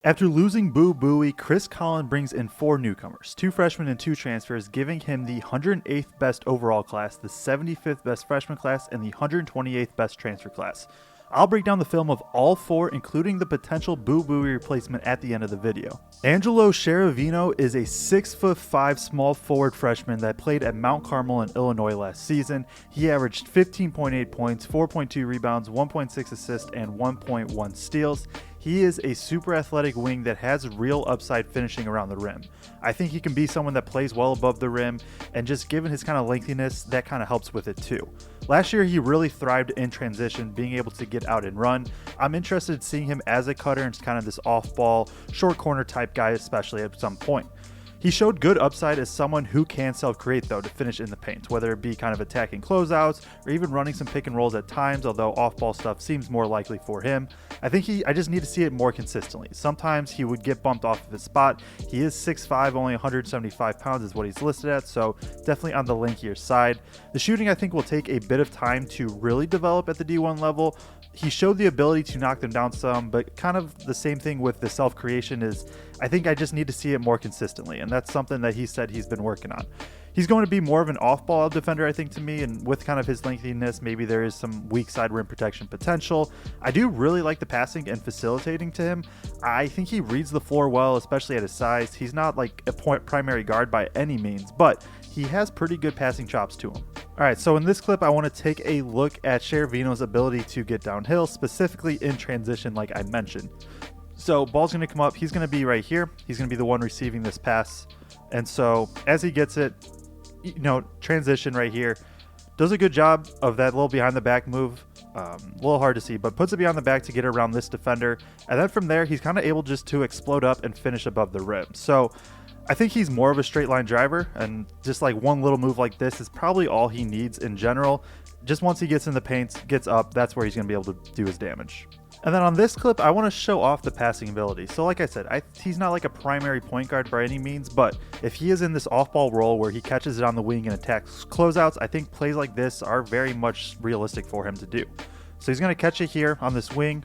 After losing Boo Buie, Chris Collin brings in 4 newcomers, 2 freshmen and 2 transfers, giving him the 108th best overall class, the 75th best freshman class, and the 128th best transfer class. I'll break down the film of all 4, including the potential Boo Buie replacement at the end of the video. Angelo Sharavino is a 6'5" small forward freshman that played at Mount Carmel in Illinois last season. He averaged 15.8 points, 4.2 rebounds, 1.6 assists, and 1.1 steals. He is a super athletic wing that has real upside finishing around the rim. I think he can be someone that plays well above the rim, and just given his kind of lengthiness, that kind of helps with it too. Last year, he really thrived in transition, being able to get out and run. I'm interested in seeing him as a cutter and kind of this off-ball, short corner type guy, especially at some point. He showed good upside as someone who can self-create though to finish in the paint, whether it be kind of attacking closeouts or even running some pick and rolls at times, although off-ball stuff seems more likely for him. I just need to see it more consistently. Sometimes he would get bumped off of his spot. He is 6'5", only 175 pounds is what he's listed at, so definitely on the lankier side. The shooting I think will take a bit of time to really develop at the D1 level. He showed the ability to knock them down some, but kind of the same thing with the self-creation is I think I just need to see it more consistently, and that's something that he said he's been working on. He's going to be more of an off-ball defender, I think, to me, and with kind of his lengthiness, maybe there is some weak side rim protection potential. I do really like the passing and facilitating to him. I think he reads the floor well, especially at his size. He's not like a primary guard by any means, but he has pretty good passing chops to him. Alright, so in this clip, I want to take a look at Sharavino's ability to get downhill, specifically in transition like I mentioned. So ball's going to come up, he's going to be right here, he's going to be the one receiving this pass, and so as he gets it, transition right here, does a good job of that little behind the back move, a little hard to see, but puts it behind the back to get around this defender, and then from there, he's kind of able just to explode up and finish above the rim. So I think he's more of a straight line driver, and just like one little move like this is probably all he needs in general. Just once he gets in the paint, gets up, that's where he's going to be able to do his damage. And then on this clip, I want to show off the passing ability. So like I said, he's not like a primary point guard by any means, but if he is in this off-ball role where he catches it on the wing and attacks closeouts, I think plays like this are very much realistic for him to do. So he's going to catch it here on this wing,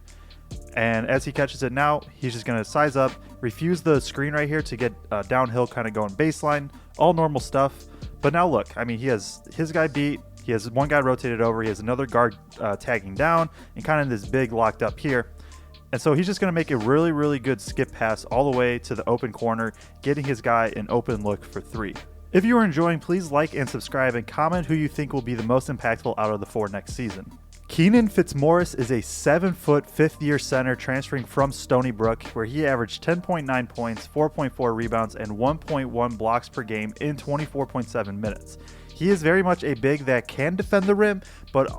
and as he catches it now, he's just going to size up, refuse the screen right here to get downhill, kind of going baseline, all normal stuff. But now look, I mean, he has his guy beat, he has one guy rotated over, he has another guard tagging down, and kind of this big locked up here. And so he's just going to make a really, really good skip pass all the way to the open corner, getting his guy an open look for 3. If you are enjoying, please like and subscribe and comment who you think will be the most impactful out of the 4 next season. Keenan Fitzmorris is a 7-foot, 5th-year center transferring from Stony Brook, where he averaged 10.9 points, 4.4 rebounds, and 1.1 blocks per game in 24.7 minutes. He is very much a big that can defend the rim, but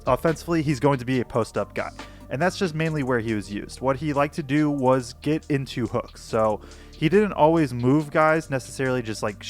offensively, he's going to be a post-up guy. And that's just mainly where he was used. What he liked to do was get into hooks. So he didn't always move guys, necessarily just like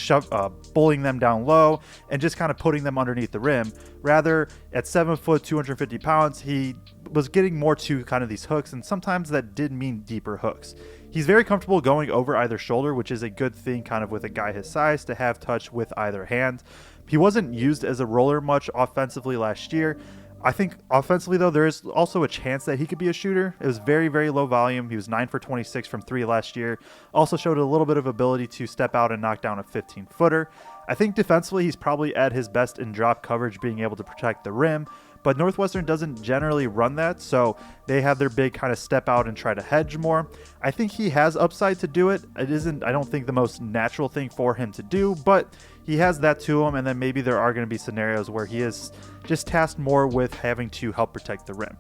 bullying them down low and just kind of putting them underneath the rim. Rather, at 7 foot, 250 pounds, he was getting more to kind of these hooks, and sometimes that did mean deeper hooks. He's very comfortable going over either shoulder, which is a good thing kind of with a guy his size to have touch with either hand. He wasn't used as a roller much offensively last year. I think offensively, though, there is also a chance that he could be a shooter. It was very, very low volume. He was 9 for 26 from 3 last year. Also showed a little bit of ability to step out and knock down a 15-footer. I think defensively, he's probably at his best in drop coverage, being able to protect the rim. But Northwestern doesn't generally run that, so they have their big kind of step out and try to hedge more. I think he has upside to do it. It isn't, I don't think, the most natural thing for him to do, but he has that to him, and then maybe there are going to be scenarios where he is just tasked more with having to help protect the rim.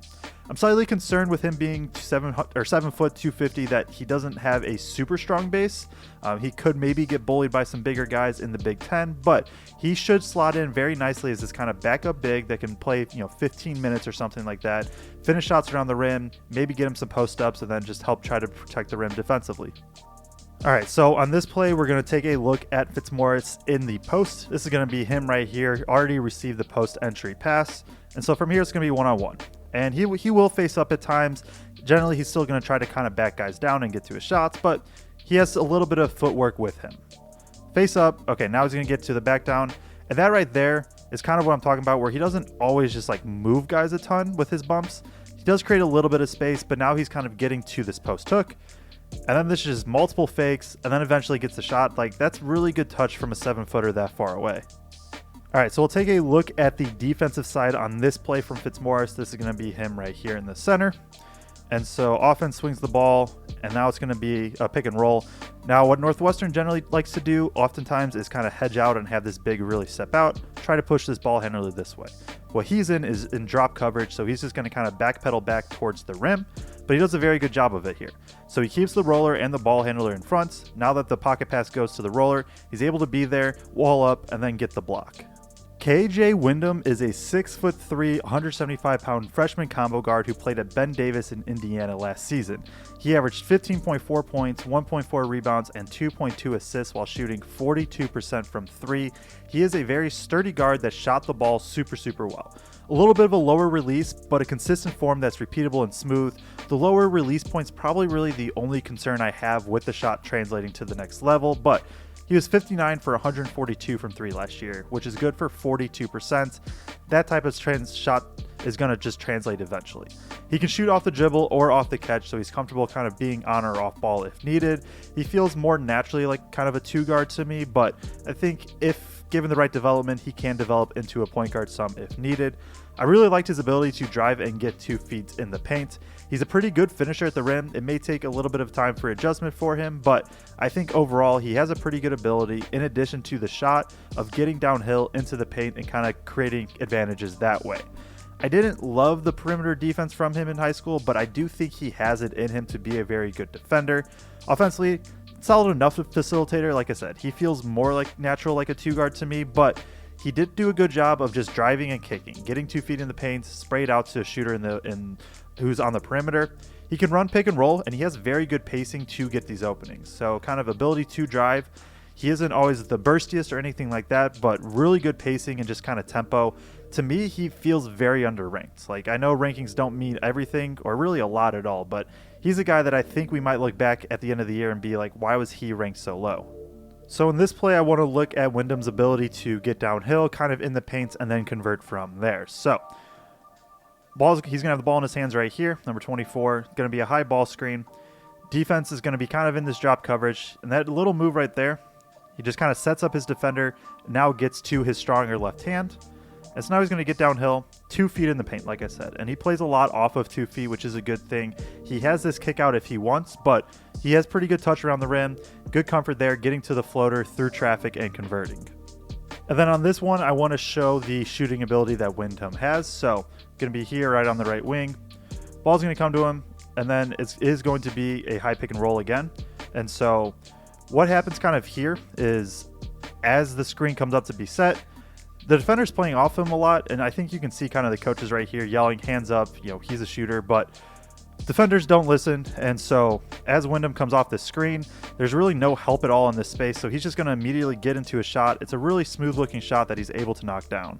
I'm slightly concerned with him being 7 foot 250 that he doesn't have a super strong base. He could maybe get bullied by some bigger guys in the Big Ten, but he should slot in very nicely as this kind of backup big that can play 15 minutes or something like that, finish shots around the rim, maybe get him some post-ups, and then just help try to protect the rim defensively. All right, so on this play, we're going to take a look at Fitzmorris in the post. This is going to be him right here, already received the post entry pass. And so from here, it's going to be one-on-one. And he will face up at times. Generally, he's still going to try to kind of back guys down and get to his shots, but he has a little bit of footwork with him. Face up. Okay, now he's going to get to the back down. And that right there is kind of what I'm talking about, where he doesn't always just like move guys a ton with his bumps. He does create a little bit of space, but now he's kind of getting to this post hook. And then this is just multiple fakes, and then eventually gets the shot. Like, that's really good touch from a 7-footer that far away. All right, so we'll take a look at the defensive side on this play from Fitzmorris. This is going to be him right here in the center. And so offense swings the ball, and now it's going to be a pick and roll. Now, what Northwestern generally likes to do oftentimes is kind of hedge out and have this big really step out, try to push this ball handler this way. What he's in is in drop coverage, so he's just going to kind of backpedal back towards the rim, but he does a very good job of it here. So he keeps the roller and the ball handler in front. Now that the pocket pass goes to the roller, he's able to be there, wall up, and then get the block. KJ Windham is a 6'3", 175-pound freshman combo guard who played at Ben Davis in Indiana last season. He averaged 15.4 points, 1.4 rebounds, and 2.2 assists while shooting 42% from 3. He is a very sturdy guard that shot the ball super well. A little bit of a lower release, but a consistent form that's repeatable and smooth. The lower release point's probably really the only concern I have with the shot translating to the next level, but he was 59 for 142 from 3 last year, which is good for 42%. That type of shot is going to just translate eventually. He can shoot off the dribble or off the catch, so he's comfortable kind of being on or off ball if needed. He feels more naturally like kind of a 2-guard to me, but I think if given the right development, he can develop into a point guard some if needed. I really liked his ability to drive and get 2 feet in the paint. He's a pretty good finisher at the rim. It may take a little bit of time for adjustment for him, but I think overall he has a pretty good ability in addition to the shot of getting downhill into the paint and kind of creating advantages that way. I didn't love the perimeter defense from him in high school, but I do think he has it in him to be a very good defender. Offensively, solid enough facilitator. Like I said, he feels more like natural like a 2-guard to me, but he did do a good job of just driving and kicking, getting 2 feet in the paint, sprayed out to a shooter who's on the perimeter. He can run pick and roll, and he has very good pacing to get these openings. So kind of ability to drive. He isn't always the burstiest or anything like that, but really good pacing and just kind of tempo. To me, he feels very underranked. Like, I know rankings don't mean everything or really a lot at all, but he's a guy that I think we might look back at the end of the year and be like, why was he ranked so low? So in this play, I want to look at Windham's ability to get downhill, kind of in the paint, and then convert from there. So he's going to have the ball in his hands right here, number 24. Going to be a high ball screen. Defense is going to be kind of in this drop coverage, and that little move right there, he just kind of sets up his defender, now gets to his stronger left hand. And so now he's going to get downhill, 2 feet in the paint, like I said. And he plays a lot off of 2 feet, which is a good thing. He has this kick out if he wants, but he has pretty good touch around the rim. Good comfort there, getting to the floater through traffic and converting. And then on this one, I want to show the shooting ability that Windham has. So going to be here right on the right wing. Ball's going to come to him, and then it is going to be a high pick and roll again. And so what happens kind of here is as the screen comes up to be set, the defender's playing off him a lot, and I think you can see kind of the coaches right here yelling, hands up, he's a shooter, but defenders don't listen, and so as Windham comes off the screen, there's really no help at all in this space, so he's just going to immediately get into a shot. It's a really smooth-looking shot that he's able to knock down.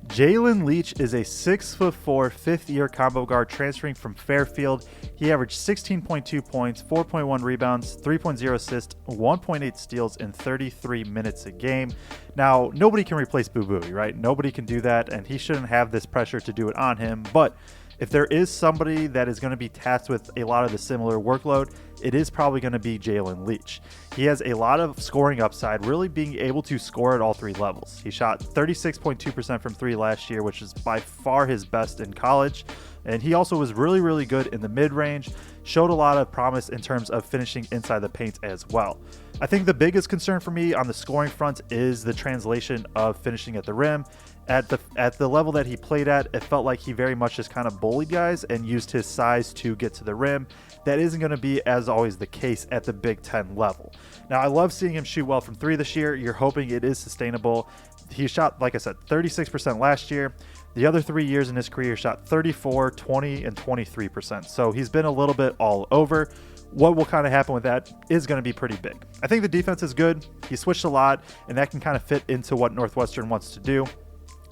Jaylen Leech is a 6'4", fifth-year combo guard transferring from Fairfield. He averaged 16.2 points, 4.1 rebounds, 3.0 assists, 1.8 steals in 33 minutes a game. Now, nobody can replace Boo Buie, right? Nobody can do that, and he shouldn't have this pressure to do it on him, but if there is somebody that is going to be tasked with a lot of the similar workload, it is probably going to be Jaylen Leech. He has a lot of scoring upside, really being able to score at all 3 levels. He shot 36.2% from 3 last year, which is by far his best in college. And he also was really good in the mid-range, showed a lot of promise in terms of finishing inside the paint as well. I think the biggest concern for me on the scoring front is the translation of finishing at the rim. At the level that he played at, it felt like he very much just kind of bullied guys and used his size to get to the rim. That isn't going to be, as always, the case at the Big Ten level. Now, I love seeing him shoot well from 3 this year. You're hoping it is sustainable. He shot, like I said, 36% last year. The other 3 years in his career shot 34, 20, and 23%. So he's been a little bit all over. What will kind of happen with that is going to be pretty big. I think the defense is good. He switched a lot, and that can kind of fit into what Northwestern wants to do.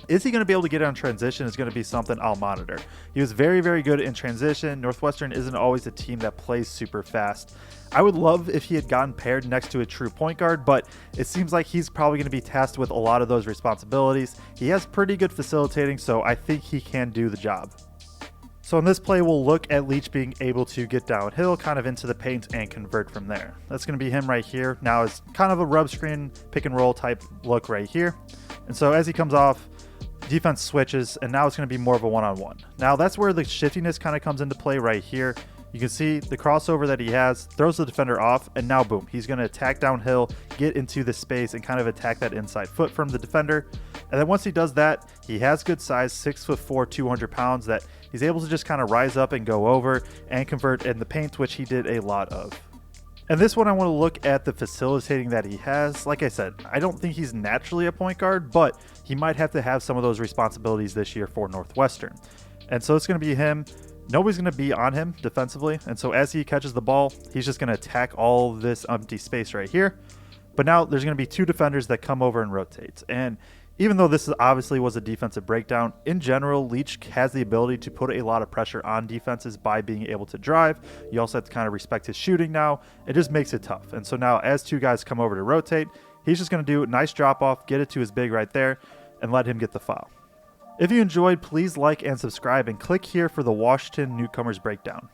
Is he going to be able to get on transition is going to be something I'll monitor. He was very good in transition. Northwestern isn't always a team that plays super fast. I would love if he had gotten paired next to a true point guard, but it seems like he's probably going to be tasked with a lot of those responsibilities. He has pretty good facilitating, so I think he can do the job. So in this play, we'll look at Leech being able to get downhill, kind of into the paint and convert from there. That's going to be him right here. Now it's kind of a rub screen, pick and roll type look right here. And so as he comes off, defense switches, and now it's going to be more of a one-on-one. Now that's where the shiftiness kind of comes into play right here. You can see the crossover that he has, throws the defender off, and now boom, he's going to attack downhill, get into the space, and kind of attack that inside foot from the defender. And then once he does that, he has good size, 6'4", 200 pounds, that he's able to just kind of rise up and go over and convert in the paint, which he did a lot of. And this one, I want to look at the facilitating that he has. Like I said, I don't think he's naturally a point guard, but he might have to have some of those responsibilities this year for Northwestern. And so it's going to be him. Nobody's going to be on him defensively. And so as he catches the ball, he's just going to attack all this empty space right here. But now there's going to be two defenders that come over and rotate. And even though this obviously was a defensive breakdown, in general, Leech has the ability to put a lot of pressure on defenses by being able to drive. You also have to kind of respect his shooting now. It just makes it tough. And so now as two guys come over to rotate, he's just going to do a nice drop off, get it to his big right there, and let him get the foul. If you enjoyed, please like and subscribe, and click here for the Washington Newcomers breakdown.